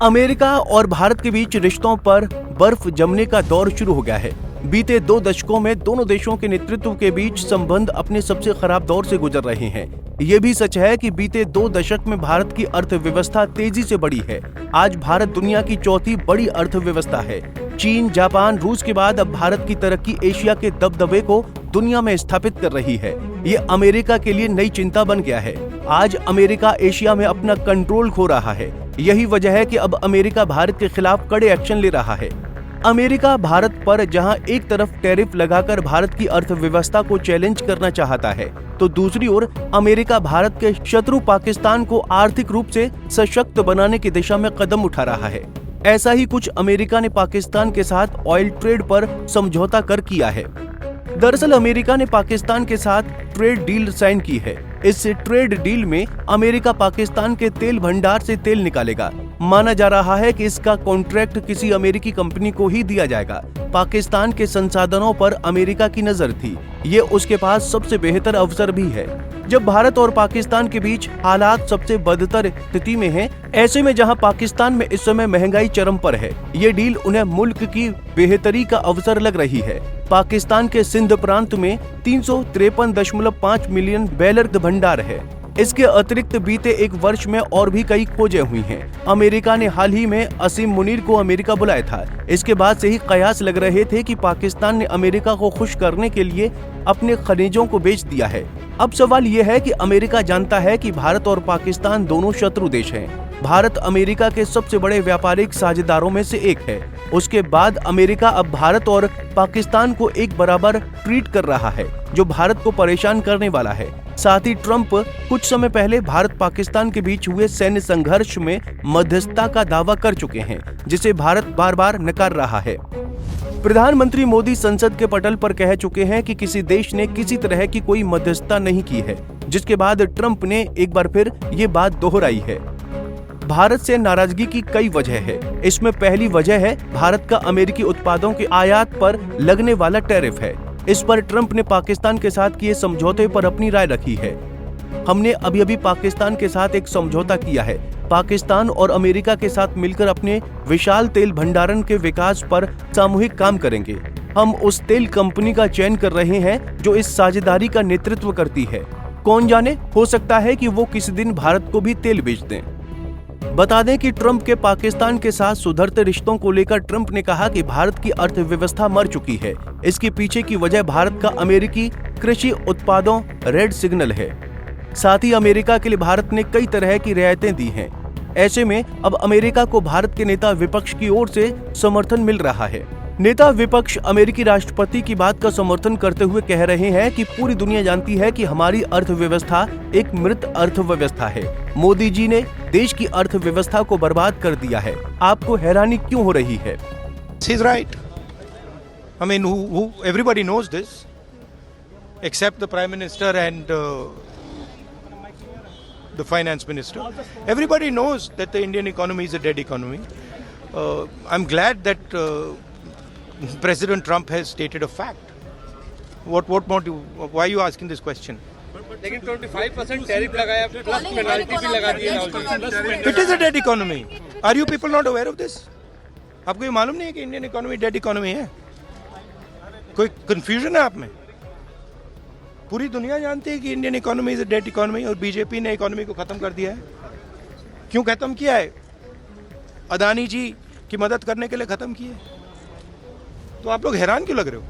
America और भारत के बीच रिश्तों पर बर्फ जमने का दौर शुरू हो गया है। बीते 2 दशकों में दोनों देशों के नेतृत्व के बीच संबंध अपने सबसे खराब दौर से गुजर रहे हैं। ये भी सच है कि बीते 2 दशक में भारत की अर्थव्यवस्था तेजी से बढ़ी है। आज भारत दुनिया की चौथी बड़ी अर्थव्यवस्था है। चीन, जापान, रूस के बाद अब भारत की तरक्की एशिया के दबदबे को दुनिया में स्थापित कर रही है। ये अमेरिका के लिए नई चिंता बन गया है। आज अमेरिका एशिया में अपना कंट्रोल खो रहा है। यही वजह है कि अब अमेरिका भारत के खिलाफ कड़े एक्शन ले रहा है। अमेरिका भारत पर जहां एक तरफ टैरिफ लगाकर भारत की अर्थव्यवस्था को चैलेंज करना चाहता है, तो दूसरी ओर अमेरिका भारत के शत्रु पाकिस्तान को आर्थिक रूप से सशक्त बनाने की दिशा में कदम उठा रहा है। ऐसा ही कुछ अमेरिका ने पाकिस्तान के साथ ऑयल ट्रेड पर समझौता कर किया है। दरअसल अमेरिका ने पाकिस्तान के साथ ट्रेड डील साइन की है। इस ट्रेड डील में अमेरिका पाकिस्तान के तेल भंडार से तेल निकालेगा। माना जा रहा है कि इसका कॉन्ट्रैक्ट किसी अमेरिकी कंपनी को ही दिया जाएगा। पाकिस्तान के संसाधनों पर अमेरिका की नजर थी। ये उसके पास सबसे बेहतर अवसर भी है। जब भारत और पाकिस्तान के बीच हालात सबसे बदतर स्थिति में हैं, ऐसे में जहां पाकिस्तान में इस समय महंगाई चरम पर है, ये डील उन्हें मुल्क की बेहतरी का अवसर लग रही है। पाकिस्तान के सिंध प्रांत में 353.5 मिलियन बैरल भंडार है। इसके अतिरिक्त बीते 1 वर्ष में और भी कई खोजें हुई हैं। अमेरिका ने हाल ही में असीम मुनीर को अमेरिका बुलाया था। इसके बाद से ही कयास लग रहे थे कि पाकिस्तान ने अमेरिका को खुश करने के लिए अपने खनिजों को बेच दिया है। अब सवाल यह है कि अमेरिका जानता है कि भारत और पाकिस्तान दोनों शत्रु देश हैं। भारत अमेरिका के सबसे बड़े व्यापारिक साझेदारों में से एक है। उसके बाद अमेरिका अब भारत और पाकिस्तान को एक बराबर ट्रीट कर रहा है, जो भारत को परेशान करने वाला है। साथ ही ट्रंप कुछ समय पहले भारत पाकिस्तान के बीच हुए सैन्य संघर्ष में मध्यस्थता का दावा कर चुके हैं, जिसे भारत बार बार नकार रहा है। प्रधानमंत्री मोदी संसद के पटल पर कह चुके हैं कि किसी देश ने किसी तरह की कोई मध्यस्थता नहीं की है, जिसके बाद ट्रंप ने एक बार फिर ये बात दोहराई है। भारत से नाराजगी की कई वजह है। इसमें पहली वजह है भारत का अमेरिकी उत्पादों के आयात पर लगने वाला टैरिफ है। इस पर ट्रंप ने पाकिस्तान के साथ किए समझौते पर अपनी राय रखी है। हमने अभी पाकिस्तान के साथ एक समझौता किया है। पाकिस्तान और अमेरिका के साथ मिलकर अपने विशाल तेल भंडारण के विकास पर सामूहिक काम करेंगे। हम उस तेल कंपनी का चयन कर रहे हैं जो इस साझेदारी का नेतृत्व करती है। कौन जाने, हो सकता है कि वो किसी दिन भारत को भी तेल बेच दें। बता दें कि ट्रंप के पाकिस्तान के साथ सुधरते रिश्तों को लेकर ट्रंप ने कहा कि भारत की अर्थव्यवस्था मर चुकी है। इसके पीछे की वजह भारत का अमेरिकी कृषि उत्पादों रेड सिग्नल है। साथ ही अमेरिका के लिए भारत ने कई तरह की रियायतें दी हैं। ऐसे में अब अमेरिका को भारत के नेता विपक्ष की ओर से समर्थन मिल रहा है। नेता विपक्ष अमेरिकी राष्ट्रपति की बात का समर्थन करते हुए कह रहे हैं कि पूरी दुनिया जानती है कि हमारी अर्थव्यवस्था एक मृत अर्थव्यवस्था है। मोदी जी ने देश की अर्थव्यवस्था को बर्बाद कर दिया है। आपको हैरानी क्यों हो रही है? He's right. I mean, everybody knows this, except the Prime Minister and the Finance Minister. Everybody knows that the Indian economy is a dead economy. I'm glad that President Trump has stated a fact. What more why are you asking this question? लेकिन 25% tariff लगाया plus penalty भी लगा दी है। It is a dead economy. Are you people not aware of this? आपको ये मालूम नहीं है कि इंडियन इकोनॉमी डेड इकोनॉमी है? कोई कंफ्यूजन है आप में? पूरी दुनिया जानती है कि Indian economy is a dead economy और बीजेपी ने इकोनॉमी को खत्म कर दिया है। क्यों खत्म किया है? अदानी जी की मदद करने के लिए खत्म किए। तो आप लोग हैरान क्यों लग रहे हो?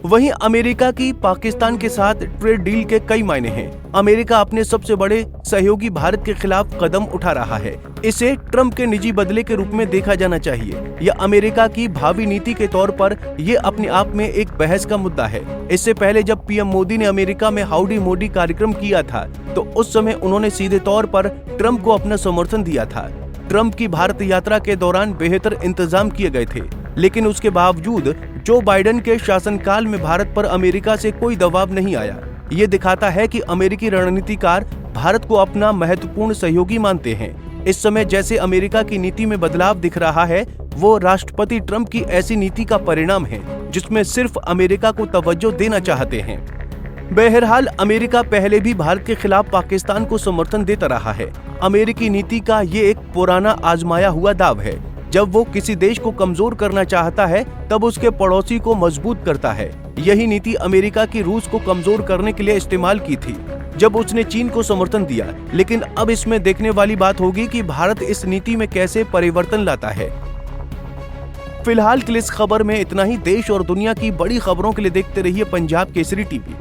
वहीं अमेरिका की पाकिस्तान के साथ ट्रेड डील के कई मायने हैं। अमेरिका अपने सबसे बड़े सहयोगी भारत के खिलाफ कदम उठा रहा है। इसे ट्रंप के निजी बदले के रूप में देखा जाना चाहिए या अमेरिका की भावी नीति के तौर पर ये अपने आप में एक बहस का मुद्दा है। इससे पहले जब पीएम मोदी ने अमेरिका में हाउडी मोदी कार्यक्रम किया था, तो उस समय उन्होंने सीधे तौर पर ट्रंप को अपना समर्थन दिया था। ट्रंप की भारत यात्रा के दौरान बेहतर इंतजाम किए गए थे, लेकिन उसके बावजूद जो बाइडेन के शासनकाल में भारत पर अमेरिका से कोई दबाव नहीं आया। ये दिखाता है कि अमेरिकी रणनीतिकार भारत को अपना महत्वपूर्ण सहयोगी मानते हैं। इस समय जैसे अमेरिका की नीति में बदलाव दिख रहा है, वो राष्ट्रपति ट्रंप की ऐसी नीति का परिणाम है, जिसमें सिर्फ अमेरिका को तवज्जो देना चाहते हैं। बहरहाल अमेरिका पहले भी भारत के खिलाफ पाकिस्तान को समर्थन देता रहा है। अमेरिकी नीति का ये एक पुराना आजमाया हुआ दाव है। जब वो किसी देश को कमजोर करना चाहता है तब उसके पड़ोसी को मजबूत करता है। यही नीति अमेरिका की रूस को कमजोर करने के लिए इस्तेमाल की थी जब उसने चीन को समर्थन दिया। लेकिन अब इसमें देखने वाली बात होगी कि भारत इस नीति में कैसे परिवर्तन लाता है। फिलहाल के लिए इस खबर में इतना ही। देश और दुनिया की बड़ी खबरों के लिए देखते रहिए पंजाब केसरी टीवी।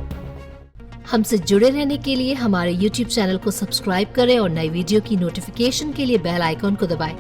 हमसे जुड़े रहने के लिए हमारे YouTube चैनल को सब्सक्राइब करें और नई वीडियो की नोटिफिकेशन के लिए बेल आइकॉन को दबाएं।